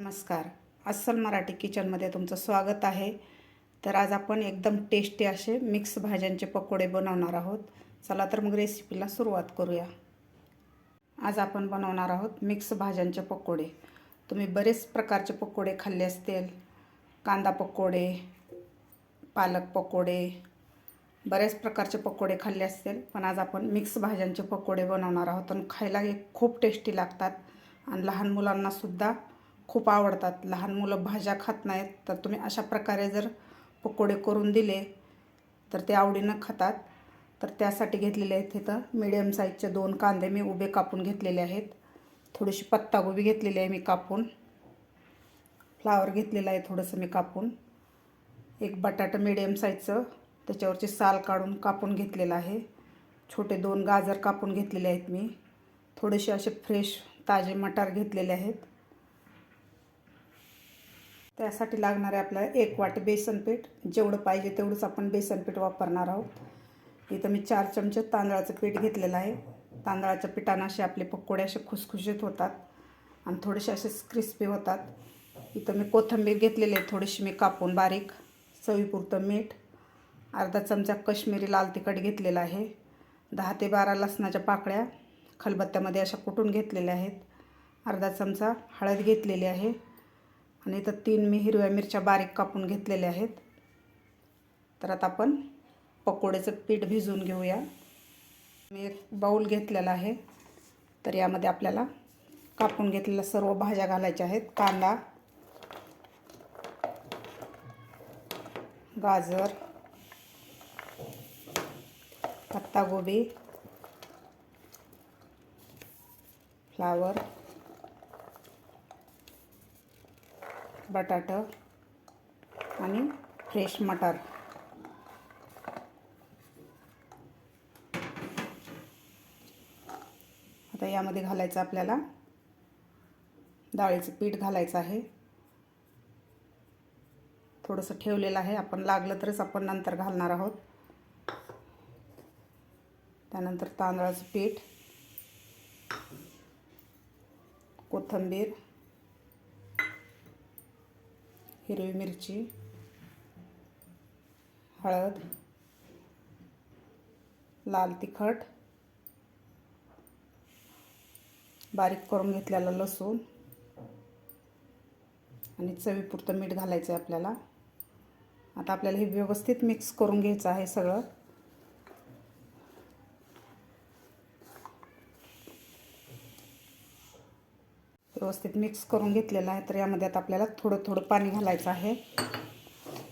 नमस्कार. अस्सल मराठी किचनमध्ये तुमचं स्वागत आहे. तर आज आपण एकदम टेस्टी असे मिक्स भाज्यांचे पकोडे बनवणार आहोत. चला तर मग रेसिपीला सुरुवात करूया. आज आपण बनवणार आहोत मिक्स भाज्यांचे पकोडे. तुम्ही बरेच प्रकारचे पकोडे खाल्ले असतील. कांदा पकोडे, पालक पकोडे, बरेच प्रकारचे पकोडे खाल्ले असतील. पण आज आपण मिक्स भाज्यांचे पकोडे बनवणार आहोत आणि खायला हे खूप टेस्टी लागतात आणि लहान मुलांनासुद्धा खूप आवडतात. लहान मुलं भाज्या खात नाहीत, तर तुम्ही अशा प्रकारे जर पकोडे करून दिले तर ते आवडीनं खातात. तर त्यासाठी घेतलेले आहेत इथं मीडियम साईजचे 2 कांदे मी उभे कापून घेतलेले आहेत. थोडीशी पत्तागोबी घेतलेली आहे मी कापून. फ्लावर घेतलेलं आहे थोडंसं मी कापून. एक बटाटा मीडियम साईजचं त्याच्यावरची साल काढून कापून घेतलेलं आहे. छोटे 2 गाजर कापून घेतलेले आहेत मी. थोडेसे असे फ्रेश ताजे मटार घेतलेले आहेत. त्यासाठी लागणारे आपल्याला 1 वाटी बेसन पीठ. जेवढं पाहिजे तेवढंच आपण बेसन पीठ वापरणार आहोत. इथं मी 4 चमचे तांदळाचं पीठ घेतलेलं आहे. तांदळाच्या पिठानं असे आपले पकोडे असे खुसखुशीत होतात आणि थोडेसे असे क्रिस्पी होतात. इथं मी कोथिंबीर घेतलेली आहे थोडीशी मी कापून बारीक. चवीपुरतं मीठ. अर्धा चमचा कश्मीरी लाल तिखट घेतलेलं आहे. 10 ते 12 लसणाच्या पाकळ्या खलबत्त्यामध्ये अशा कुटून घेतलेल्या आहेत. अर्धा चमचा हळद घेतलेली आहे आणि इथं 3 मी हिरव्या मिरच्या बारीक कापून घेतलेल्या आहेत. तर आता आपण पकोड्याचं पीठ भिजवून घेऊया. मी एक बाऊल घेतलेला आहे. तर यामध्ये आपल्याला कापून घेतलेल्या सर्व भाज्या घालायच्या आहेत. कांदा, गाजर, पत्तागोबी, फ्लावर, बटाटा आणि फ्रेश मटार. आता यामध्ये घालायचं आपल्याला डाळीचं पीठ घालायचं आहे. थोडंसं ठेवलेलं आहे. आपण लागलं तरच आपण नंतर घालणार आहोत. त्यानंतर तांदळाचं पीठ, कोथिंबीर, हिरवी मिरची, हळद, लाल तिखट, बारीक करून घेतलेला लसूण आणि चवीपुरतं मीठ घालायचं आहे आपल्याला. आता आपल्याला हे व्यवस्थित मिक्स करून घ्यायचं आहे सगळं. व्यवस्थित मिक्स करून घेतलेलं आहे. तर यामध्ये आता आपल्याला थोडं थोडं पाणी घालायचं आहे.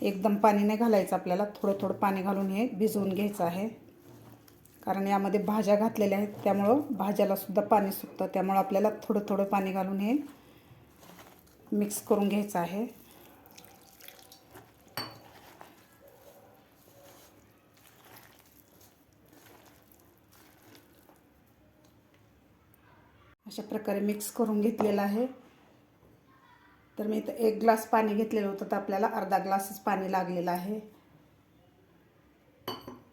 एकदम पाणी नाही घालायचं आपल्याला. थोडं थोडं पाणी घालून हे भिजवून घ्यायचं आहे. कारण यामध्ये भाज्या घातलेल्या आहेत त्यामुळं भाज्यालासुद्धा पाणी सुटतं. त्यामुळं आपल्याला थोडं थोडं पाणी घालून हे मिक्स करून घ्यायचं आहे. अशा प्रकारे मिक्स करून घेतलेलं आहे. तर मी इथं 1 ग्लास पाणी घेतलेलं होतं, तर आपल्याला अर्धा ग्लासच पाणी लागलेलं आहे.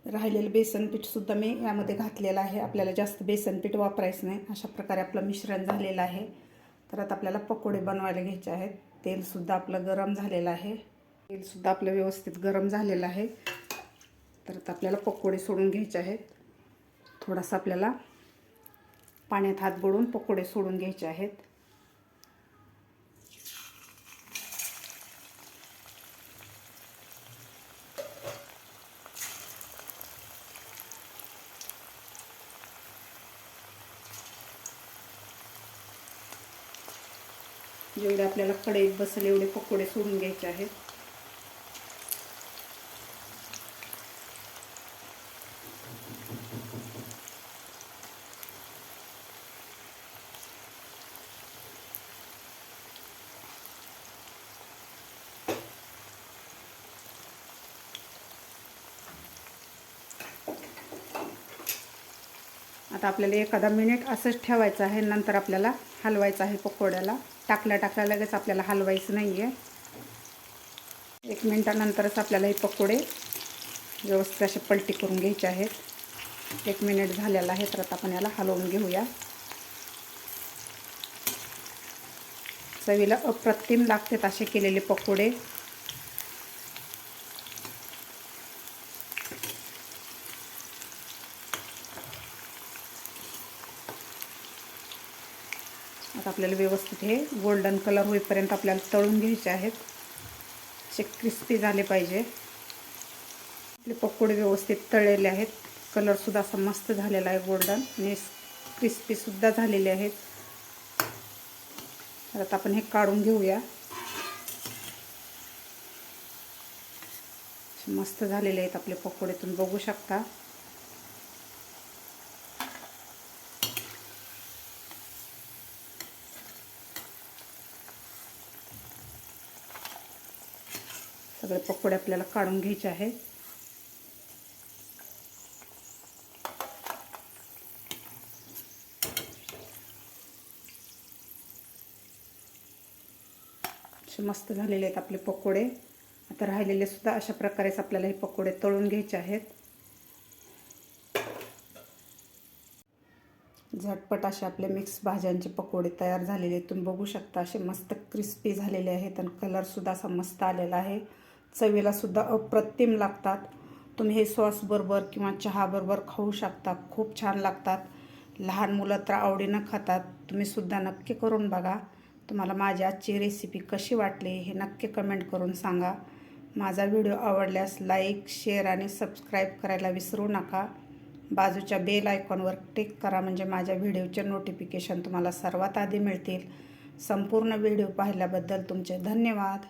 राहिलेलं बेसन पीठसुद्धा मी यामध्ये घातलेलं आहे. आपल्याला जास्त बेसन पीठ वापरायचं नाही. अशा प्रकारे आपलं मिश्रण झालेलं आहे. तर आता आपल्याला पकोडे बनवायला घ्यायचे आहेत. तेलसुद्धा आपलं गरम झालेलं आहे. तेलसुद्धा आपलं व्यवस्थित गरम झालेलं आहे. तर आता आपल्याला पकोडे सोडून घ्यायचे आहेत. थोडासा आपल्याला पाण्यात हात बुडवून पकोडे सोडून घ्यायचे आहेत. जेवढे आपल्याला कढईत बसेल एवढे पकोडे सोडून घ्यायचे आहेत. आता आपल्याला एखादा मिनिट असंच ठेवायचं आहे. नंतर आपल्याला हलवायचं आहे पकोड्याला. टाकल्या लगेच आपल्याला हलवायचं नाही आहे. 1 मिनिटानंतरच आपल्याला हे पकोडे व्यवस्थित असे पलटी करून घ्यायचे आहेत. 1 मिनिट झालेला आहे. तर आता आपण याला हलवून घेऊया. चवीला अप्रतिम लागतात असे केलेले पकोडे. आता आपल्याला व्यवस्थित हे गोल्डन कलर होईपर्यंत आपल्याला तळून घ्यायचे आहेत. असे क्रिस्पी झाले पाहिजे. आपले पकोडे व्यवस्थित तळलेले आहेत. कलरसुद्धा असा मस्त झालेला आहे गोल्डन आणि क्रिस्पीसुद्धा झालेले आहेत. आता आपण हे काढून घेऊया. मस्त झालेले आहेत आपले पकोडे, तुम्ही बघू शकता. सगळे पकोडे आपल्याला काढून घ्यायचे आहेत. मस्त झालेले आहेत आपले पकोडे. आता राहिलेले सुद्धा अशा प्रकारेच आपल्याला हे पकोडे तळून घ्यायचे आहेत. झटपट असे आपले मिक्स भाज्यांचे पकोडे तयार झालेले आहेत. तुम्ही बघू शकता असे मस्त क्रिस्पी झालेले आहेत आणि कलरसुद्धा असा मस्त आलेला आहे. चवीला सुद्धा अप्रतिम लागतात. तुम्ही हे सॉसबरोबर किंवा चहाबरोबर खाऊ शकता. खूप छान लागतात. लहान मुलं तर आवडीनं खातात. तुम्ही सुद्धा नक्की करून बघा. तुम्हाला माझी आजची रेसिपी कशी वाटली हे नक्की कमेंट करून सांगा. माझा व्हिडिओ आवडल्यास लाईक, शेअर आणि सबस्क्राईब करायला विसरू नका. बाजूच्या बेल आयकॉनवर क्लिक करा म्हणजे माझ्या व्हिडिओचे नोटिफिकेशन तुम्हाला सर्वात आधी मिळतील. संपूर्ण व्हिडिओ पाहिल्याबद्दल तुमचे धन्यवाद.